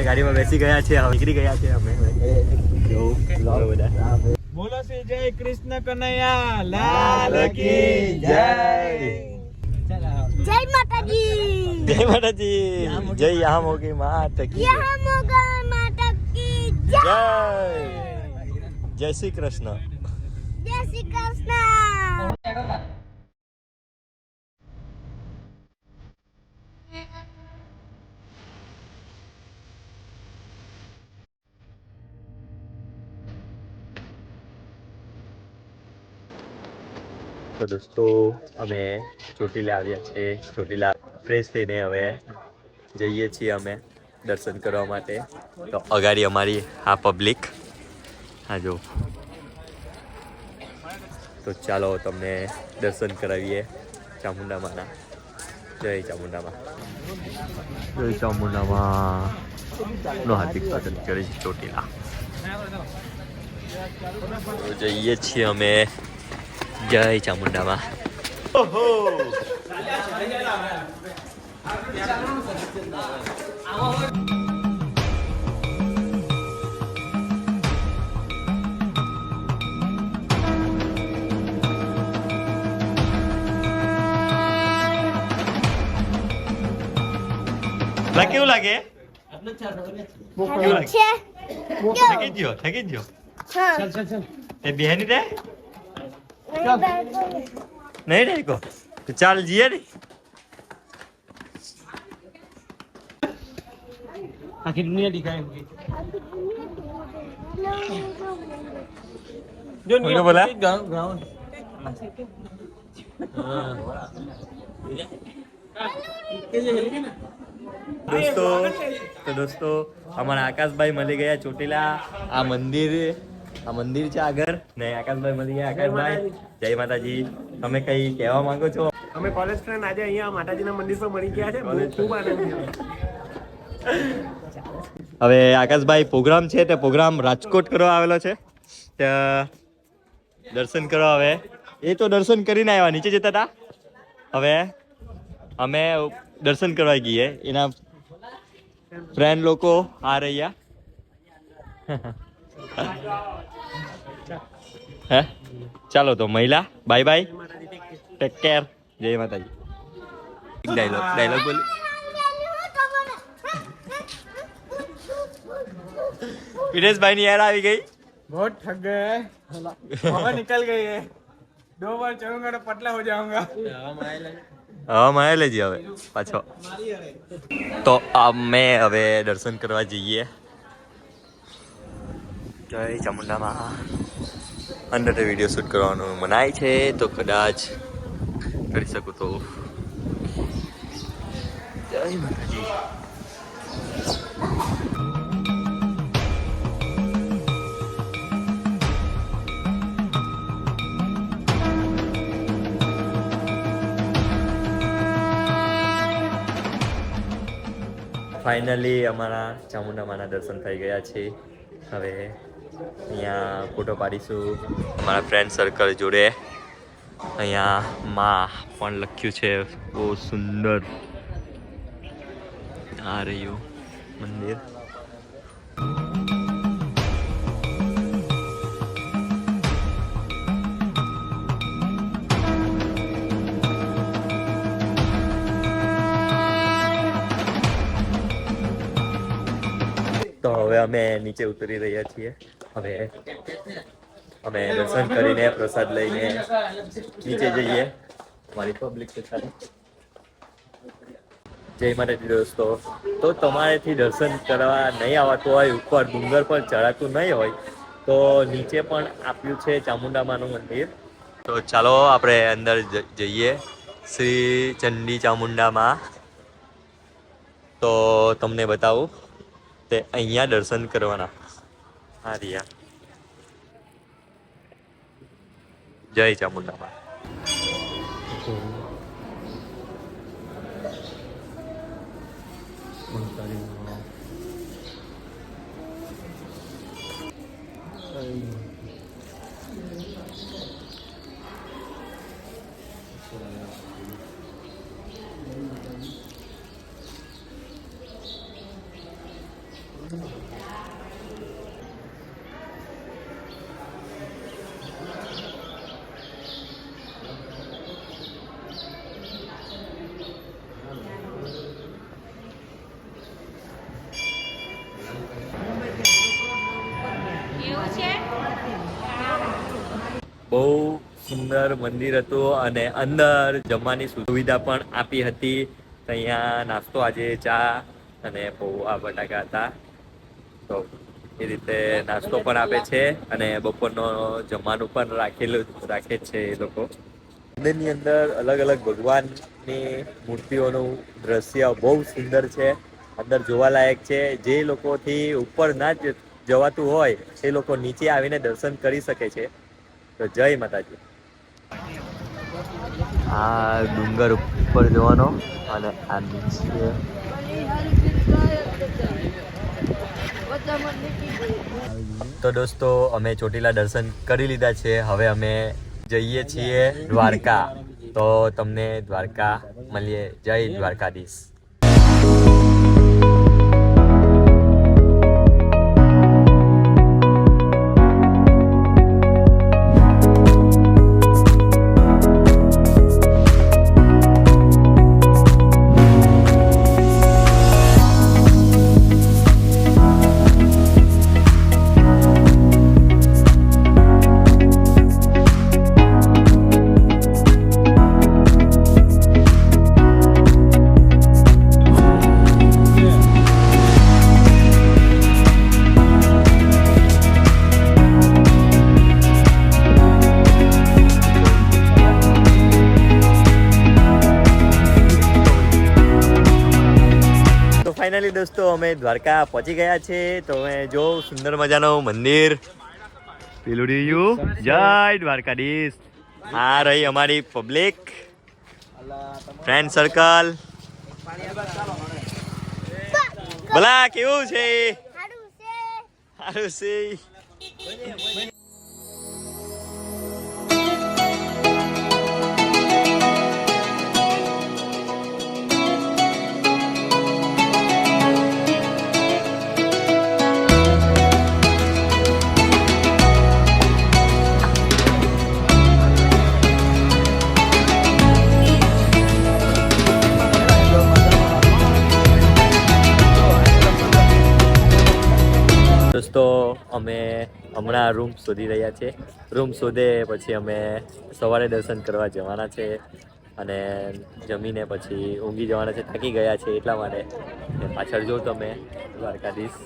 અમે ગાડીમાં બેસી ગયા છે, નીકળી ગયા છે અમે. બોલો શ્રી જય કૃષ્ણ કનૈયા લાલ કી જય. જય માતાજી. જય માતાજી. જય યહાં મોગી માત કી યહાં મોગલ માતા કી જય. જય. જય શ્રી કૃષ્ણ. જય શ્રી કૃષ્ણ. તો દોસ્તો અમે ચોટીલા આવ્યા છે. ચોટીલા ફ્રેશ થઈને હવે જઈએ છીએ અમે દર્શન કરવા માટે. તો અગાડી અમારી આ પબ્લિક હા જો. તો ચાલો તમને દર્શન કરાવીએ ચામુંડામાના. જય ચામુંડામાં. જય ચામુંડામાં નો હાર્દિક સ્વાગત કરે છે ચોટીલા. તો જઈએ છીએ અમે જય ચામુંડામાં. ઓહો કેવું લાગે? કેવું લાગે? થકી ગયો થકી ગયો. એ બેહની રે नहीं रहेगा तो चाल जिए रे. આખી દુનિયા દિખાય જો उन्होंने बोला ગ્રાઉન્ડ दोस्तों हमारा आकाशभाई मળી ગયા ચોટીલા. આ મંદિર છે આગળ ને આકાશભાઈ મળી ગયા. આકાશભાઈ જય માતાજી. તમે કઈ કહેવા માંગો છો? અમે કોલેજ ફ્રેન્ડ આજે અહીંયા માતાજીના મંદિર પર મળી ગયા છે. ખૂબ આનંદ થયો. હવે આકાશભાઈ પ્રોગ્રામ છે તે પ્રોગ્રામ રાજકોટ કરવા આવેલો છે. ત્યાં દર્શન કરવા. હવે એ તો દર્શન કરીને આવ્યા, નીચે જતા હતા. હવે અમે દર્શન કરવા ગઈએ. એના ફ્રેન્ડ લોકો આ રહ્યા. હે ચાલો તો મહિલા બાય બાય, ટેક કેર. જય માતાજી. ડાયલોગ બોલ. વિરેશભાઈ ની યાર આવી ગઈ. बहुत थक गए हैं, हवा निकल गई है. 2 बार चलूंगा तो पतला हो जाऊंगा. હા મારે લેજી હવે પાછો. તો અમે હવે દર્શન કરવા જઈએ જય ચામુંડામાં. અંદર વિડીયો શૂટ કરવાનું મનાય છે, તો કદાચ કરી શકું તો. જય માતાજી. ફાઇનલી અમારા ચામુંડામાના દર્શન થઈ ગયા છે. હવે અહીંયા ફોટો પાડીશું અમારા ફ્રેન્ડ સર્કલ જોડે. અહીંયા માં પણ લખ્યું છે, બહુ સુંદર આ રહ્યું મંદિર. તો હવે અમે નીચે ઉતરી રહ્યા છીએ. હવે અમે દર્શન કરીને પ્રસાદ લઈને નીચે જઈએ. મારી પબ્લિક છે સારી. જય માતાજી દોસ્તો. તો તમારેથી દર્શન કરવા નહીં આવતું હોય, ઉપર ડુંગર પર ચડાતું નહીં હોય, તો નીચે પણ આપ્યું છે ચામુંડામાનું મંદિર. તો ચાલો આપણે અંદર જઈએ શ્રી ચંડી ચામુંડામાં. તો તમને બતાવું તે અહીંયા દર્શન કરવાના. હા રિયા જય ચામુંડામાં. બહુ સુંદર મંદિર હતું અને અંદર જમવાની સુવિધા પણ આપી હતી. તો અહીંયા નાસ્તો આજે ચા અને પૌવા બટાકા હતા. તો એ રીતે નાસ્તો પણ આપે છે અને બપોરનો જમવાનું પણ રાખે છે એ લોકો. મંદિરની અંદર અલગ અલગ ભગવાનની મૂર્તિઓનું દ્રશ્ય બહુ સુંદર છે. અંદર જોવાલાયક છે. જે લોકોથી ઉપર ના જવાતું હોય એ લોકો નીચે આવીને દર્શન કરી શકે છે. તો જય માતાજી. આ ડુંગર ઉપર જવાનો અને આ નીચે તો દોસ્તો અમે ચોટીલા દર્શન કરી લીધા છે. હવે અમે જઈએ છીએ દ્વારકા. તો તમને દ્વારકા મળીએ. જય દ્વારકાધીશ. ફાઇનલી દોસ્તો અમે દ્વારકા પહોંચી ગયા છે. તો અમે જો સુંદર મજાનું મંદિર પેલું રહ્યું. જય દ્વારકાધીશ. આ રહી અમારી પબ્લિક, ફ્રેન્ડ સર્કલ. ભલા કેવું છે? સારું છે. દોસ્તો અમે હમણાં રૂમ શોધી રહ્યા છે. રૂમ શોધે પછી અમે સવારે દર્શન કરવા જવાના છે અને જમીને પછી ઊંઘી જવાના છે. થાકી ગયા છે એટલા માટે. પાછળ જો તમે દ્વારકાધીશ.